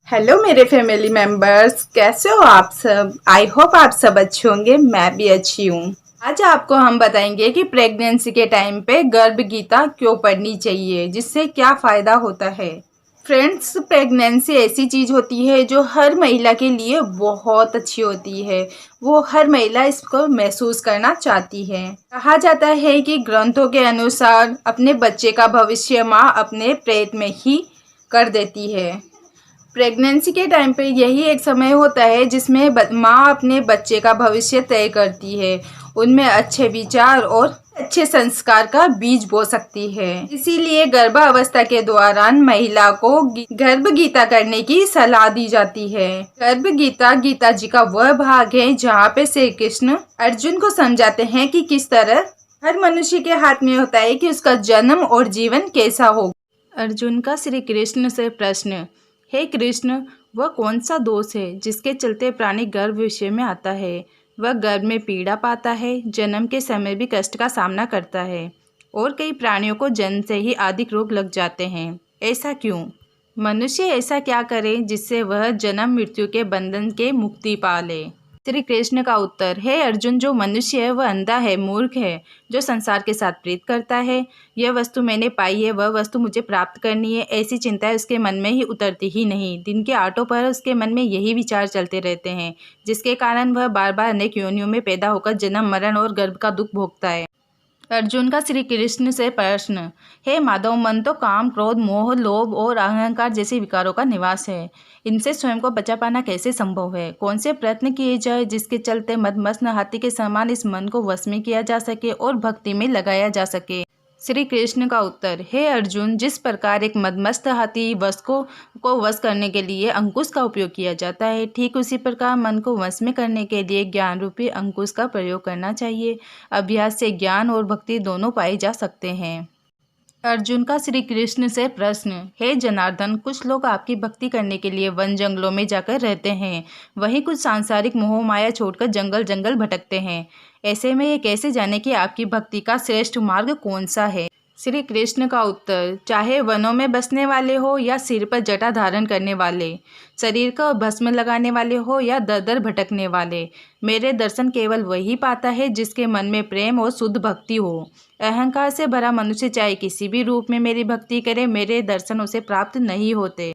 Hello मेरे family members, कैसे हो आप सब। आई होप आप सब अच्छे होंगे। मैं भी अच्छी हूँ। आज आपको हम बताएंगे कि प्रेगनेंसी के टाइम पे गर्भ गीता क्यों पढ़नी चाहिए, जिससे क्या फ़ायदा होता है। फ्रेंड्स, प्रेगनेंसी ऐसी चीज़ होती है जो हर महिला के लिए बहुत अच्छी होती है। वो हर महिला इसको महसूस करना चाहती है। कहा जाता है कि ग्रंथों के अनुसार अपने बच्चे का भविष्य माँ अपने पेट में ही कर देती है। प्रेगनेंसी के टाइम पे यही एक समय होता है जिसमें माँ अपने बच्चे का भविष्य तय करती है। उनमें अच्छे विचार और अच्छे संस्कार का बीज बो सकती है। इसीलिए गर्भावस्था के दौरान महिला को गर्भ गीता करने की सलाह दी जाती है। गर्भ गीता गीता जी का वह भाग है जहाँ पे श्री कृष्ण अर्जुन को समझाते हैं कि किस तरह हर मनुष्य के हाथ में होता है कि उसका जन्म और जीवन कैसा हो। अर्जुन का श्री कृष्ण से प्रश्न। हे कृष्ण, वह कौन सा दोष है जिसके चलते प्राणी गर्भ विषय में आता है। वह गर्भ में पीड़ा पाता है, जन्म के समय भी कष्ट का सामना करता है और कई प्राणियों को जन्म से ही अधिक रोग लग जाते हैं। ऐसा क्यों? मनुष्य ऐसा क्या करे जिससे वह जन्म मृत्यु के बंधन के मुक्ति पा ले। श्री कृष्ण का उत्तर। हे अर्जुन, जो मनुष्य है वह अंधा है, मूर्ख है, जो संसार के साथ प्रीत करता है। यह वस्तु मैंने पाई है, वह वस्तु मुझे प्राप्त करनी है, ऐसी चिंताएं उसके मन में ही उतरती ही नहीं। दिन के आठों पहर उसके मन में यही विचार चलते रहते हैं, जिसके कारण वह बार बार अनेक योनियों में पैदा होकर जन्म, मरण और गर्भ का दुख भोगता है। अर्जुन का श्री कृष्ण से प्रश्न। हे माधव, मन तो काम, क्रोध, मोह, लोभ और अहंकार जैसे विकारों का निवास है। इनसे स्वयं को बचा पाना कैसे संभव है? कौन से प्रयत्न किए जाए जिसके चलते मदमस्त हाथी के समान इस मन को वश में किया जा सके और भक्ति में लगाया जा सके? श्री कृष्ण का उत्तर। हे अर्जुन, जिस प्रकार एक मदमस्त हाथी को वश करने के लिए अंकुश का उपयोग किया जाता है, ठीक उसी प्रकार मन को वश में करने के लिए ज्ञान रूपी अंकुश का प्रयोग करना चाहिए। अभ्यास से ज्ञान और भक्ति दोनों पाए जा सकते हैं। अर्जुन का श्री कृष्ण से प्रश्न। हे जनार्दन, कुछ लोग आपकी भक्ति करने के लिए वन जंगलों में जाकर रहते हैं, वहीं कुछ सांसारिक मोह माया छोड़कर जंगल जंगल भटकते हैं। ऐसे में ये कैसे जाने कि आपकी भक्ति का श्रेष्ठ मार्ग कौन सा है? श्री कृष्ण का उत्तर। चाहे वनों में बसने वाले हो या सिर पर जटा धारण करने वाले, शरीर का भस्म लगाने वाले हो या दर दर भटकने वाले, मेरे दर्शन केवल वही पाता है जिसके मन में प्रेम और शुद्ध भक्ति हो। अहंकार से भरा मनुष्य चाहे किसी भी रूप में मेरी भक्ति करे, मेरे दर्शन उसे प्राप्त नहीं होते।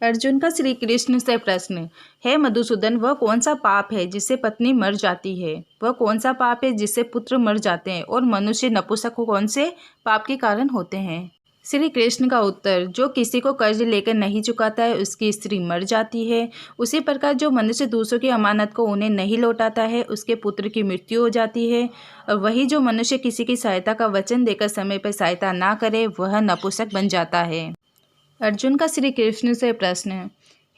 अर्जुन का श्री कृष्ण से प्रश्न। हे मधुसूदन, वह कौन सा पाप है जिससे पत्नी मर जाती है? वह कौन सा पाप है जिससे पुत्र मर जाते हैं और मनुष्य नपुंसक कौन से पाप के कारण होते हैं? श्री कृष्ण का उत्तर। जो किसी को कर्ज लेकर नहीं चुकाता है उसकी स्त्री मर जाती है। उसी प्रकार जो मनुष्य दूसरों की अमानत को उन्हें नहीं लौटाता है उसके पुत्र की मृत्यु हो जाती है। और वही जो मनुष्य किसी की सहायता का वचन देकर समय पर सहायता ना करे वह नपुंसक बन जाता है। अर्जुन का श्री कृष्ण से प्रश्न।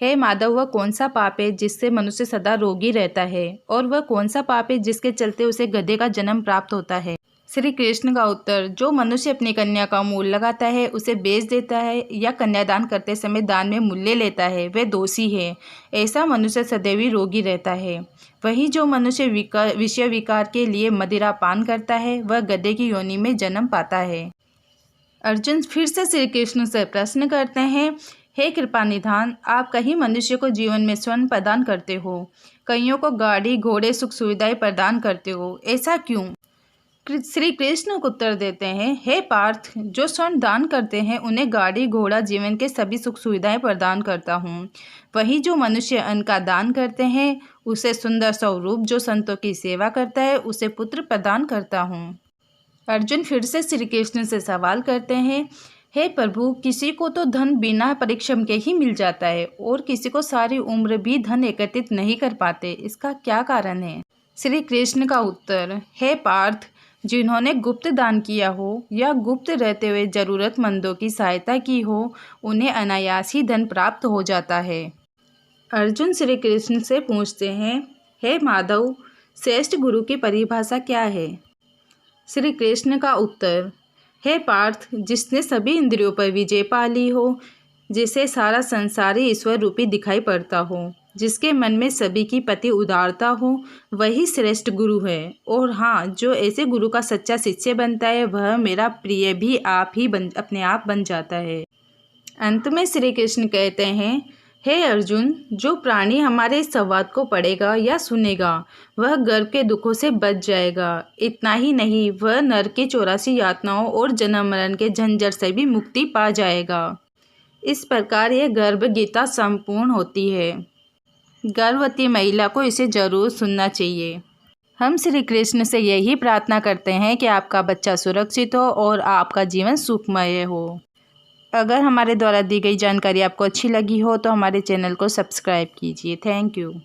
हे माधव, वह कौन सा पाप है जिससे मनुष्य सदा रोगी रहता है और वह कौन सा पाप है जिसके चलते उसे गधे का जन्म प्राप्त होता है? श्री कृष्ण का उत्तर। जो मनुष्य अपनी कन्या का मूल लगाता है, उसे बेच देता है या कन्यादान करते समय दान में मूल्य लेता है, वह दोषी है। ऐसा मनुष्य सदैव ही रोगी रहता है। वही जो मनुष्य विषय विकार के लिए मदिरा पान करता है वह गधे की योनि में जन्म पाता है। अर्जुन फिर से श्री कृष्ण से प्रश्न करते हैं। हे कृपा निधान, आप कहीं मनुष्य को जीवन में स्वर्ण प्रदान करते हो, कईयों को गाड़ी घोड़े सुख सुविधाएं प्रदान करते हो, ऐसा क्यों? श्री कृष्ण को उत्तर देते हैं। हे पार्थ, जो स्वर्ण दान करते हैं उन्हें गाड़ी घोड़ा जीवन के सभी सुख सुविधाएं प्रदान करता हूँ। वही जो मनुष्य अन्न का दान करते हैं उसे सुंदर स्वरूप, जो संतों की सेवा करता है उसे पुत्र प्रदान करता हूँ। अर्जुन फिर से श्री कृष्ण से सवाल करते हैं। हे प्रभु, किसी को तो धन बिना परिश्रम के ही मिल जाता है और किसी को सारी उम्र भी धन एकत्रित नहीं कर पाते, इसका क्या कारण है? श्री कृष्ण का उत्तर। हे पार्थ, जिन्होंने गुप्त दान किया हो या गुप्त रहते हुए जरूरतमंदों की सहायता की हो उन्हें अनायास ही धन प्राप्त हो जाता है। अर्जुन श्री कृष्ण से पूछते हैं। हे माधव, श्रेष्ठ गुरु की परिभाषा क्या है? श्री कृष्ण का उत्तर। हे पार्थ, जिसने सभी इंद्रियों पर विजय पा ली हो, जिसे सारा संसार ही ईश्वर रूपी दिखाई पड़ता हो, जिसके मन में सभी की प्रति उदारता हो, वही श्रेष्ठ गुरु है। और हाँ, जो ऐसे गुरु का सच्चा शिष्य बनता है वह मेरा प्रिय भी अपने आप बन जाता है। अंत में श्री कृष्ण कहते हैं। हे अर्जुन, जो प्राणी हमारे इस संवाद को पढ़ेगा या सुनेगा वह गर्भ के दुखों से बच जाएगा। इतना ही नहीं, वह नरक की 84 यातनाओं और जन्म मरण के झंझट से भी मुक्ति पा जाएगा। इस प्रकार यह गर्भ गीता संपूर्ण होती है। गर्भवती महिला को इसे जरूर सुनना चाहिए। हम श्री कृष्ण से यही प्रार्थना करते हैं कि आपका बच्चा सुरक्षित हो और आपका जीवन सुखमय हो। अगर हमारे द्वारा दी गई जानकारी आपको अच्छी लगी हो तो हमारे चैनल को सब्सक्राइब कीजिए। Thank you.